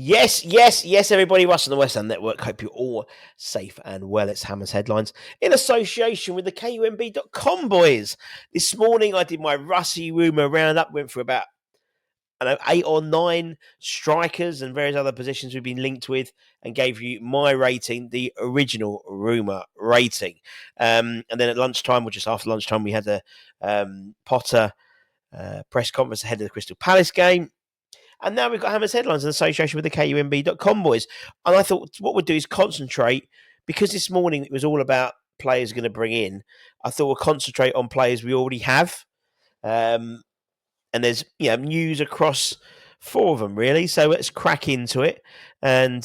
Yes, everybody. Russ on the West Ham Network. Hope you're all safe and well. It's Hammers Headlines in association with the KUMB.com boys. This morning I did my Russie rumour roundup, went for about 8 or 9 strikers and various other positions we've been linked with, and gave you my rating, the original rumour rating. And then at lunchtime, or just after lunchtime, we had the Potter press conference ahead of the Crystal Palace game. And now we've got Hammers Headlines in association with the KUMB.com boys. And I thought what we'd do is concentrate, because this morning it was all about players going to bring in. I thought we'll concentrate on players we already have. And there's news across 4 of them, really. So let's crack into it and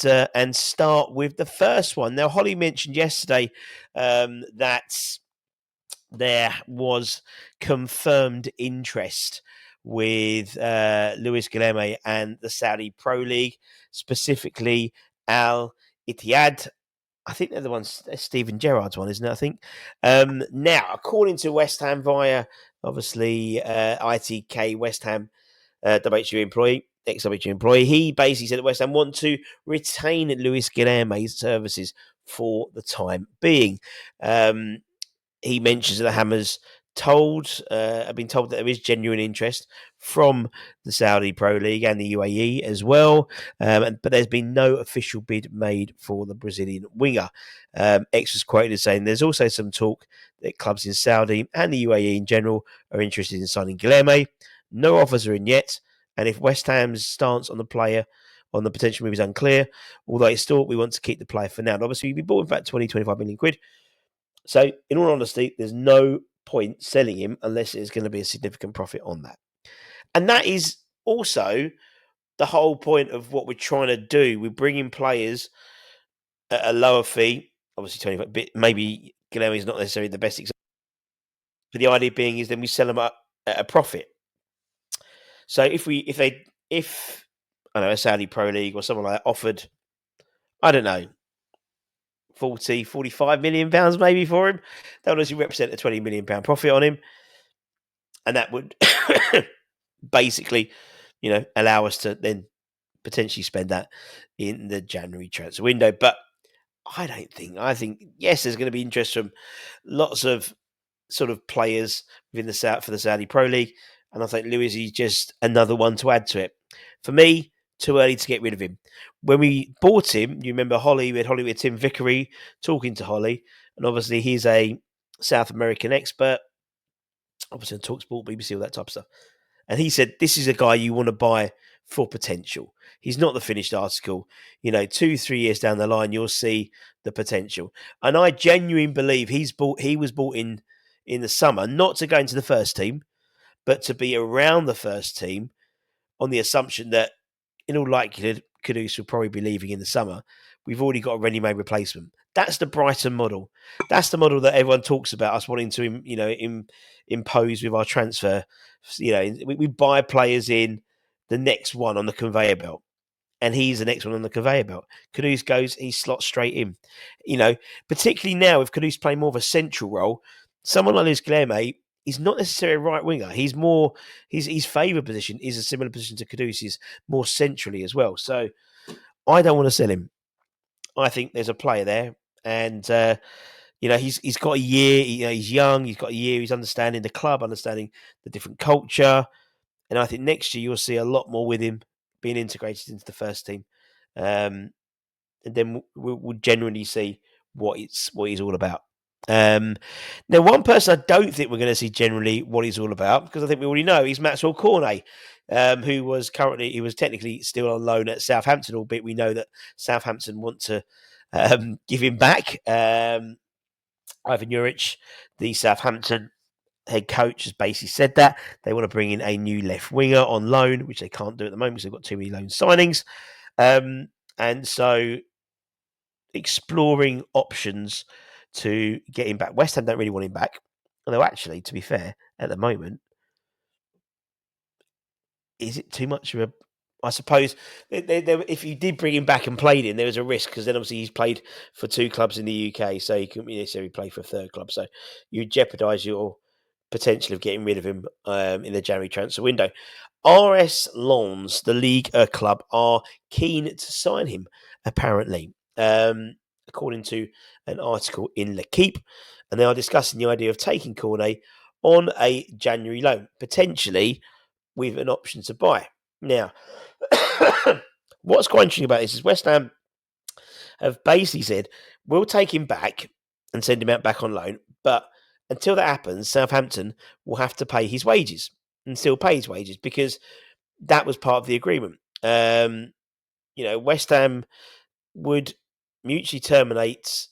start with the first one. Now, Holly mentioned yesterday that there was confirmed interest with Luis Guilherme and the Saudi Pro League, specifically Al Ittihad. I think they're the ones, Steven Gerrard's one, isn't it? I think. Now, according to West Ham via, obviously, ITK West Ham WHU employee, ex-WHU employee, he basically said that West Ham want to retain Luis Guilherme's services for the time being. He mentions that the Hammers have been told that there is genuine interest from the Saudi Pro League and the UAE as well, but there's been no official bid made for the Brazilian winger. X was quoted as saying there's also some talk that clubs in Saudi and the UAE in general are interested in signing Guilherme. No offers are in yet, and if West Ham's stance on the player on the potential move is unclear, although it's still we want to keep the player for now. And obviously, we bought him for about 25 million quid. So, in all honesty, there's no point selling him unless there's going to be a significant profit on that. And that is also the whole point of what we're trying to do. We bring in players at a lower fee, obviously 25, but maybe Guilherme is not necessarily the best example. But the idea being is then we sell them up at a profit. So if I don't know, a Saudi Pro League or someone like that offered, I don't know, 40, 45 million pounds maybe for him, that would actually represent a 20 million pound profit on him. And that would basically, allow us to then potentially spend that in the January transfer window. But I think, yes, there's going to be interest from lots of sort of players within the South for the Saudi Pro League. And I think Lewis is just another one to add to it. For me, too early to get rid of him. When we bought him, you remember Holly with Tim Vickery talking to Holly. And obviously he's a South American expert. Obviously on TalkSport, BBC, all that type of stuff. And he said, this is a guy you want to buy for potential. He's not the finished article. 2-3 years down the line, you'll see the potential. And I genuinely believe he was bought in the summer, not to go into the first team, but to be around the first team on the assumption that, in all likelihood, Kudus will probably be leaving in the summer. We've already got a ready-made replacement. That's the Brighton model. That's the model that everyone talks about, us wanting to, impose with our transfer. We buy players in, the next one on the conveyor belt, and he's the next one on the conveyor belt. Kudus goes, he slots straight in. Particularly now with Kudus playing more of a central role, someone like Luis Guilherme, he's not necessarily a right winger. He's more his favoured position is a similar position to Kudus's, more centrally as well. So I don't want to sell him. I think there's a player there, and he's got a year. He's young. He's got a year. He's understanding the club, understanding the different culture, and I think next year you'll see a lot more with him being integrated into the first team, and then we'll generally see what he's all about. Now, one person I don't think we're going to see generally what he's all about, because I think we already know, he's Maxwell Cornet, who was technically still on loan at Southampton, albeit we know that Southampton want to give him back. Ivan Juric, the Southampton head coach, has basically said that they want to bring in a new left winger on loan, which they can't do at the moment because they've got too many loan signings. And so exploring options to get him back. West Ham don't really want him back. Although, actually, to be fair, at the moment, is it too much of a... I suppose if you did bring him back and played him, there was a risk, because then obviously he's played for 2 clubs in the UK, so he couldn't necessarily play for a third club. So you jeopardise your potential of getting rid of him in the January transfer window. RS Lens, the league club, are keen to sign him, apparently, according to an article in L'Equipe. And they are discussing the idea of taking Cornet on a January loan, potentially with an option to buy. Now, what's quite interesting about this is West Ham have basically said, we'll take him back and send him out back on loan, but until that happens, Southampton will have to pay his wages and still pay his wages because that was part of the agreement. West Ham would mutually terminate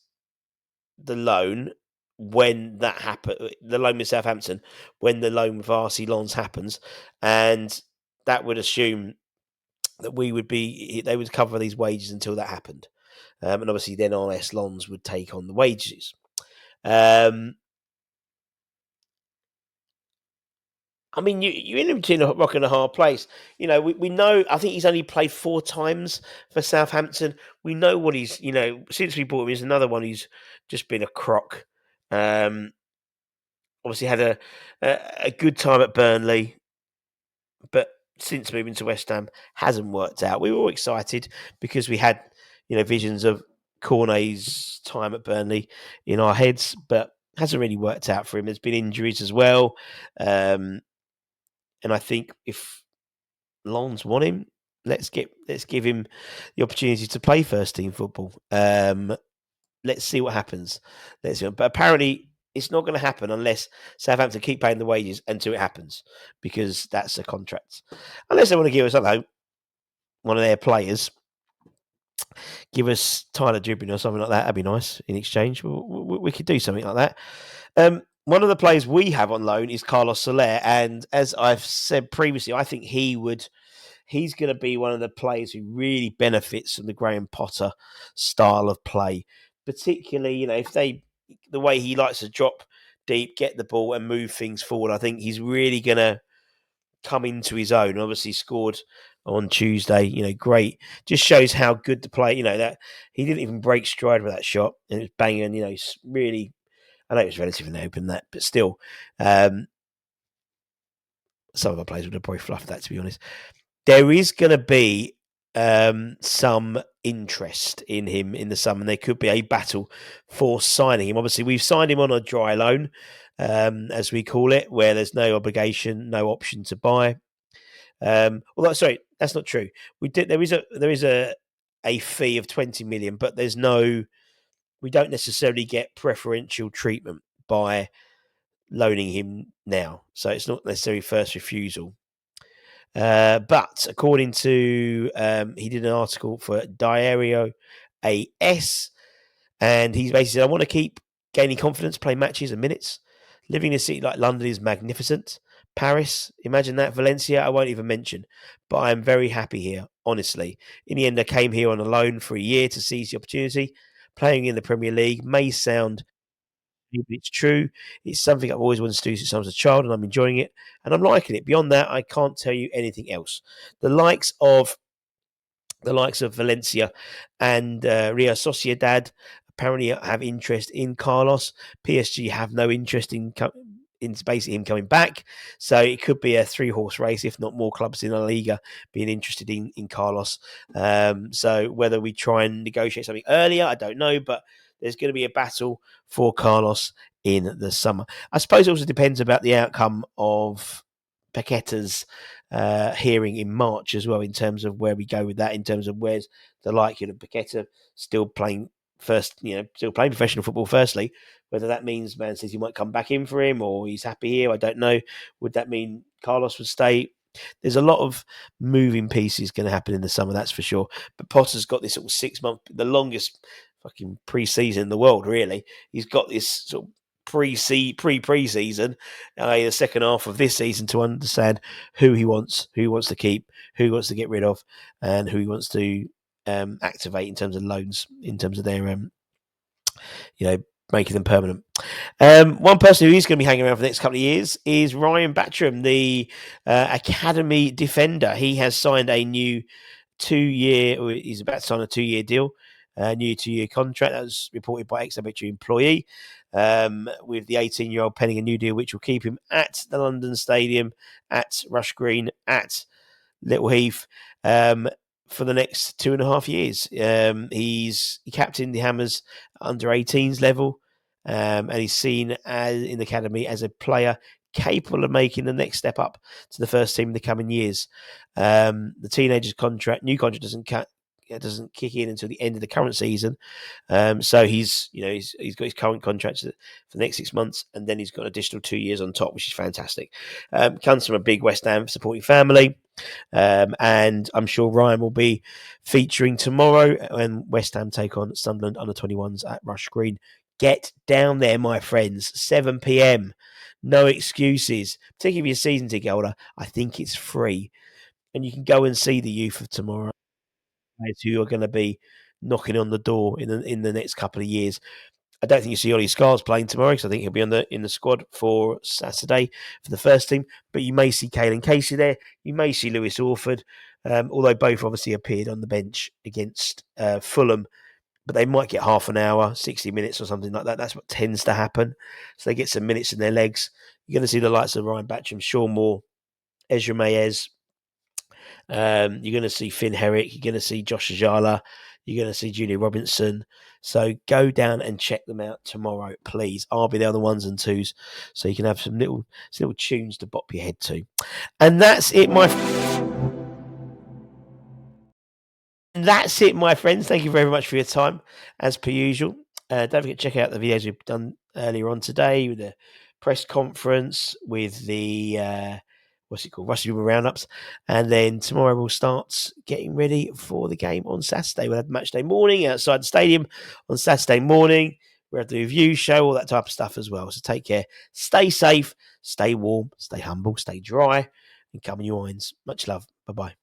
the loan when that happened, the loan with Southampton, when the loan with RC Lens happens, and that would assume that they would cover these wages until that happened. And obviously then RS Lens would take on the wages. I mean, you're in between a rock and a hard place. We know, I think he's only played 4 times for Southampton. We know what since we bought him, he's another one who's just been a crock. Obviously had a good time at Burnley, but since moving to West Ham, hasn't worked out. We were all excited because we had, visions of Cornet's time at Burnley in our heads, but hasn't really worked out for him. There's been injuries as well. And I think if Lens want him, let's give him the opportunity to play first team football. Let's see what happens. But apparently, it's not going to happen unless Southampton keep paying the wages until it happens, because that's a contract. Unless they want to give us, I don't know, one of their players, give us Tyler Dribbin or something like that. That'd be nice in exchange. We could do something like that. One of the players we have on loan is Carlos Soler, and as I've said previously, I think he's going to be one of the players who really benefits from the Graham Potter style of play, particularly, if the way he likes to drop deep, get the ball and move things forward. I think he's really going to come into his own. Obviously scored on Tuesday, great. Just shows how good the play, that he didn't even break stride with that shot, and it was banging, really. I know it was relatively open, that, but still, some of the players would have probably fluffed that, to be honest. There is going to be some interest in him in the summer, and there could be a battle for signing him. Obviously, we've signed him on a dry loan, as we call it, where there's no obligation, no option to buy. Although, sorry, that's not true. There is a fee of 20 million, but we don't necessarily get preferential treatment by loaning him now. So it's not necessarily first refusal. But according to, he did an article for Diario AS, and he's basically said, I want to keep gaining confidence, play matches and minutes. Living in a city like London is magnificent. Paris, imagine that. Valencia, I won't even mention. But I am very happy here, honestly. In the end, I came here on a loan for a year to seize the opportunity. Playing in the Premier League may sound, but it's true. It's something I've always wanted to do since I was a child, and I'm enjoying it, and I'm liking it. Beyond that, I can't tell you anything else. The likes of Valencia and Real Sociedad apparently have interest in Carlos. PSG have no interest in basically him coming back. So it could be a 3-horse race, if not more clubs in La Liga being interested in Carlos. So whether we try and negotiate something earlier, I don't know, but there's going to be a battle for Carlos in the summer. I suppose it also depends about the outcome of Paqueta's hearing in March as well, in terms of where we go with that, in terms of where's the likelihood of Paqueta still playing still playing professional football firstly. Whether that means Man City might come back in for him or he's happy here, I don't know. Would that mean Carlos would stay? There's a lot of moving pieces going to happen in the summer, that's for sure. But Potter's got this sort of 6-month, the longest fucking pre-season in the world, really. He's got this sort of pre-season, the second half of this season, to understand who he wants to keep, who he wants to get rid of, and who he wants to activate in terms of loans, in terms of their making them permanent. One person who is going to be hanging around for the next couple of years is Ryan Batram, the academy defender. He has signed a new 2-year, or he's about to sign a 2-year deal new 2-year contract. That was reported by ex-Obituary employee, with the 18-year-old penning a new deal which will keep him at the London Stadium, at Rush Green, at Little Heath, for the next 2.5 years. He captained the Hammers under 18s level, and he's seen in the academy as a player capable of making the next step up to the first team in the coming years. The teenager's new contract doesn't kick in until the end of the current season. So he's got his current contract for the next 6 months, and then he's got an additional 2 years on top, which is fantastic. Comes from a big West Ham supporting family. And I'm sure Ryan will be featuring tomorrow when West Ham take on Sunderland under-21s at Rush Green. Get down there, my friends. 7 p.m. No excuses. Particularly if you're a season ticket holder, I think it's free. And you can go and see the youth of tomorrow, who are going to be knocking on the door in the next couple of years. I don't think you see Ollie Scars playing tomorrow, because I think he'll be in the squad for Saturday for the first team. But you may see Caelan Casey there. You may see Lewis Orford, although both obviously appeared on the bench against Fulham. But they might get half an hour, 60 minutes or something like that. That's what tends to happen. So they get some minutes in their legs. You're going to see the likes of Ryan Batram, Sean Moore, Ezra Mayes. You're going to see Finn Herrick. You're going to see Josh Ajala. You're going to see Julia Robinson. So go down and check them out tomorrow, please. I'll be there on the 1s and 2s, so you can have some little tunes to bop your head to. And that's it, my friends. Thank you very much for your time, as per usual. Don't forget to check out the videos we've done earlier on today, with the press conference, with the Rusty River Roundups. And then tomorrow we'll start getting ready for the game on Saturday. We'll have match day morning outside the stadium on Saturday morning. We'll have the review show, all that type of stuff as well. So take care. Stay safe, stay warm, stay humble, stay dry, and come in your wines. Much love. Bye-bye.